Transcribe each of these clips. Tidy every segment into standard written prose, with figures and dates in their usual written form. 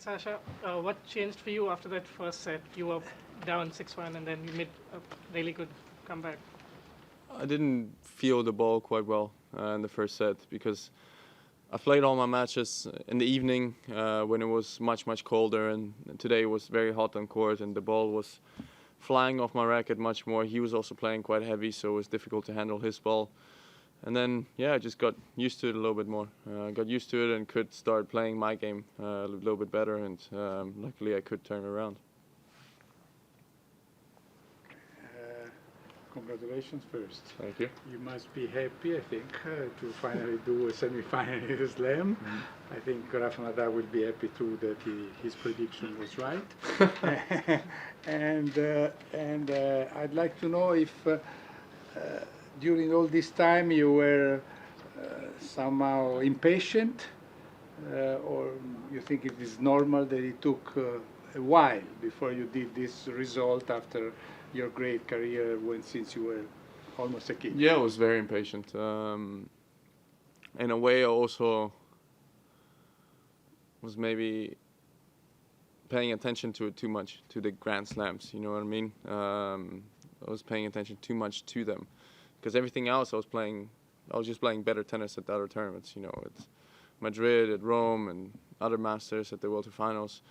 Hey Sasha, what changed for you after that first set? You were down 6-1 and then you made a really good comeback. I didn't feel the ball quite well in the first set because I played all my matches in the evening when it was much colder, and today it was very hot on court and the ball was flying off my racket much more. He was also playing quite heavy, so it was difficult to handle his ball. And then, I just got used to it a little bit more. Got used to it and could start playing my game a little bit better, and luckily I could turn it around. Congratulations first. Thank you. You must be happy, I think, to finally do a semi-final in the Slam. I think Rafa Nadal will be happy too that his prediction was right. and I'd like to know if during all this time you were somehow impatient, or you think it is normal that it took a while before you did this result after your great career since you were almost a kid? Yeah, I was very impatient. In a way, I also was maybe paying attention to it too much, to the Grand Slams, you know what I mean? I was paying attention too much to them, because everything else I was just playing better tennis at the other tournaments, you know, at Madrid, at Rome, and other Masters, at the World Tour Finals.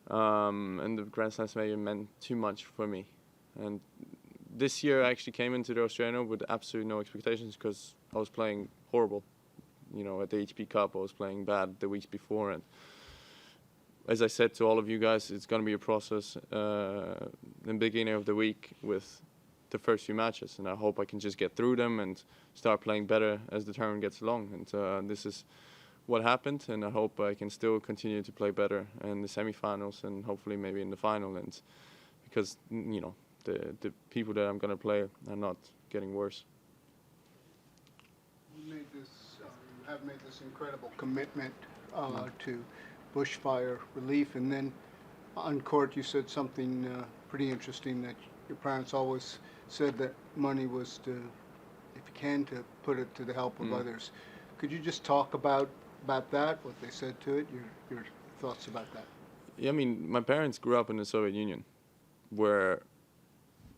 And the Grand Slams maybe meant too much for me. And this year I actually came into the Australian Open with absolutely no expectations because I was playing horrible. You know, at the HP Cup I was playing bad the weeks before, and as I said to all of you guys, it's going to be a process in the beginning of the week with the first few matches, and I hope I can just get through them and start playing better as the tournament gets along. And this is what happened, and I hope I can still continue to play better in the semifinals and hopefully maybe in the final, and because, you know, the people that I'm going to play are not getting worse. You have made this incredible commitment to bushfire relief, and then on court you said something pretty interesting, that your parents always said that money was to, if you can, to put it to the help of others. Could you just talk about that, what they said to it, your thoughts about that? Yeah, I mean, my parents grew up in the Soviet Union, where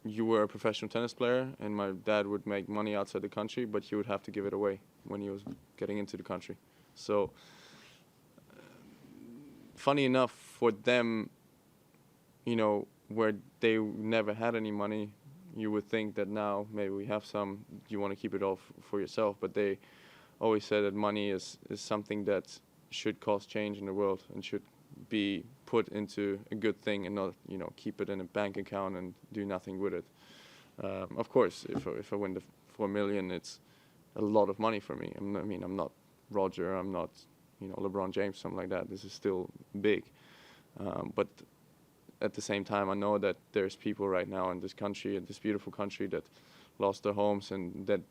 you were a professional tennis player, and my dad would make money outside the country, but he would have to give it away when he was getting into the country. So, funny enough, for them, you know, where they never had any money, you would think that now maybe we have some, you want to keep it all for yourself, but they always said that money is something that should cause change in the world and should be put into a good thing and not, you know, keep it in a bank account and do nothing with it. Of course, if I win the 4 million, it's a lot of money for me. I'm not Roger, I'm not, you know, LeBron James, something like that. This is still big. But at the same time, I know that there's people right now in this country, in this beautiful country, that lost their homes and that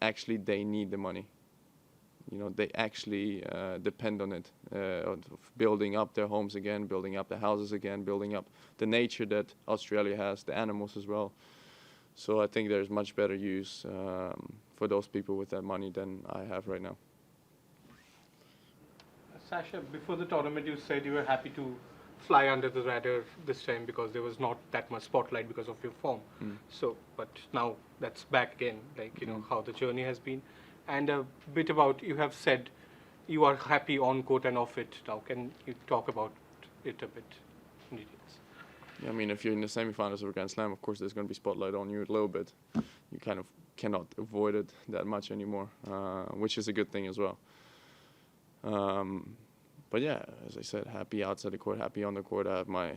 actually they need the money. You know, they actually depend on it, of building up their homes again, building up the houses again, building up the nature that Australia has, the animals as well. So I think there's much better use for those people with that money than I have right now. Sasha, before the tournament you said you were happy to fly under the radar this time because there was not that much spotlight because of your form. So, but now that's back again, like, you know, how the journey has been. And a bit about, you have said you are happy on court and off it now. Can you talk about it a bit in details? Yeah, I mean, if you're in the semifinals of a Grand Slam, of course there's going to be spotlight on you a little bit. You kind of cannot avoid it that much anymore, which is a good thing as well. But yeah, as I said, happy outside the court, happy on the court. I have my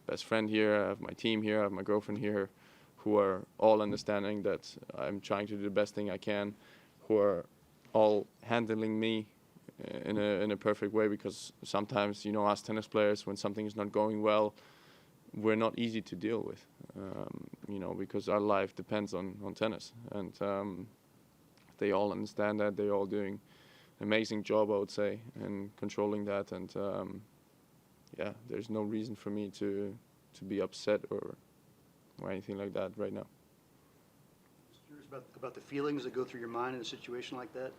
best friend here, I have my team here, I have my girlfriend here, who are all understanding that I'm trying to do the best thing I can, who are all handling me in a perfect way, because sometimes, you know, us tennis players, when something is not going well, we're not easy to deal with, you know, because our life depends on tennis. And they all understand that. They're all doing an amazing job, I would say, in controlling that. And yeah, there's no reason for me to be upset or anything like that right now. Just curious about the feelings that go through your mind in a situation like that.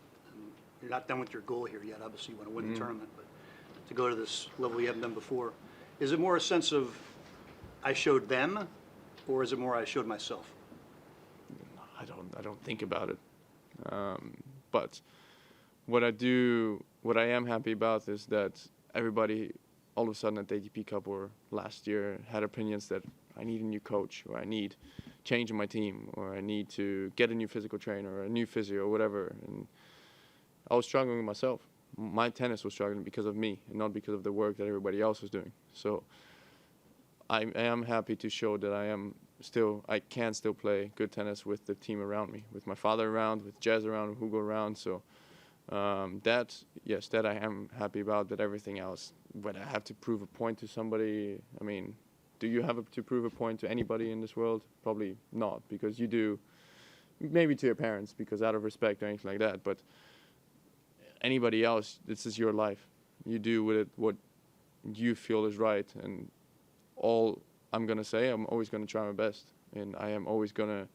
You're not done with your goal here yet. Obviously, you want to win the tournament, but to go to this level you haven't done before. Is it more a sense of I showed them, or is it more I showed myself? I don't think about it. But what I am happy about is that everybody all of a sudden at the ATP Cup or last year had opinions that I need a new coach, or I need change in my team, or I need to get a new physical trainer or a new physio or whatever. And I was struggling with myself. My tennis was struggling because of me and not because of the work that everybody else was doing. So I am happy to show that I can still play good tennis with the team around me, with my father around, with Jazz around, with Hugo around. So that I am happy about. That everything else, but I have to prove a point to somebody. I mean, do you have to prove a point to anybody in this world? Probably not, because you do, maybe to your parents, because out of respect or anything like that. But anybody else, this is your life. You do with it what you feel is right, and all I'm gonna say, I'm always gonna try my best, and I am always gonna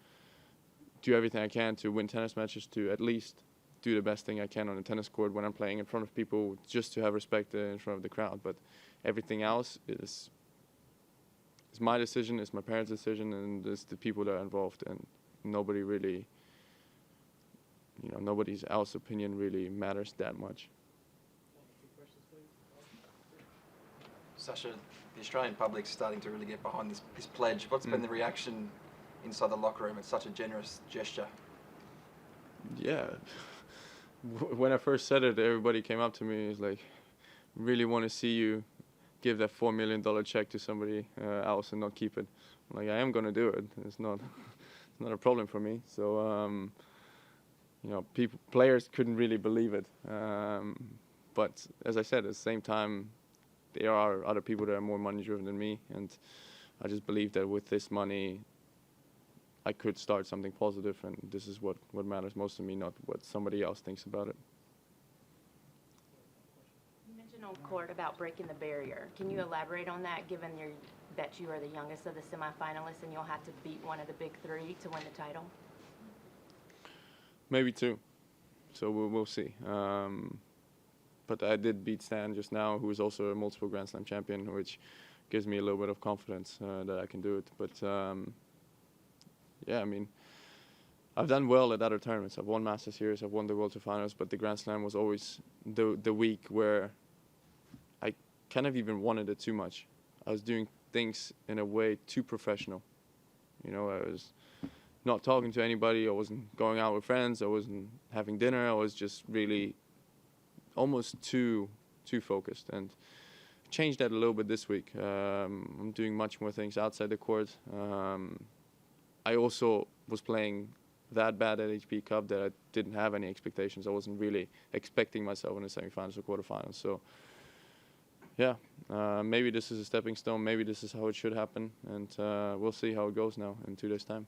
do everything I can to win tennis matches, to at least do the best thing I can on the tennis court when I'm playing in front of people, just to have respect in front of the crowd. But everything else is my decision, it's my parents' decision, and it's the people that are involved, and nobody really, nobody's else opinion really matters that much. Sasha, the Australian public's starting to really get behind this pledge. What's been the reaction inside the locker room? It's such a generous gesture. Yeah. When I first said it, everybody came up to me. It's like, really want to see you give that $4 million check to somebody else and not keep it. I'm like, I am going to do it. It's not a problem for me. So, players couldn't really believe it. But as I said, at the same time, there are other people that are more money driven than me, and I just believe that with this money I could start something positive, and this is what matters most to me, not what somebody else thinks about it. You mentioned on court about breaking the barrier. Can you elaborate on that, given that you are the youngest of the semifinalists and you'll have to beat one of the big three to win the title? Maybe two, so we'll see. But I did beat Stan just now, who is also a multiple Grand Slam champion, which gives me a little bit of confidence that I can do it. But yeah, I mean, I've done well at other tournaments. I've won Masters Series, I've won the World Tour Finals, but the Grand Slam was always the week where I kind of even wanted it too much. I was doing things in a way too professional. I was not talking to anybody, I wasn't going out with friends, I wasn't having dinner, I was just really almost too focused, and changed that a little bit this week. I'm doing much more things outside the court. I also was playing that bad at ATP Cup that I didn't have any expectations. I wasn't really expecting myself in the semifinals or quarterfinals. So yeah, maybe this is a stepping stone. Maybe this is how it should happen, and we'll see how it goes now in 2 days' time.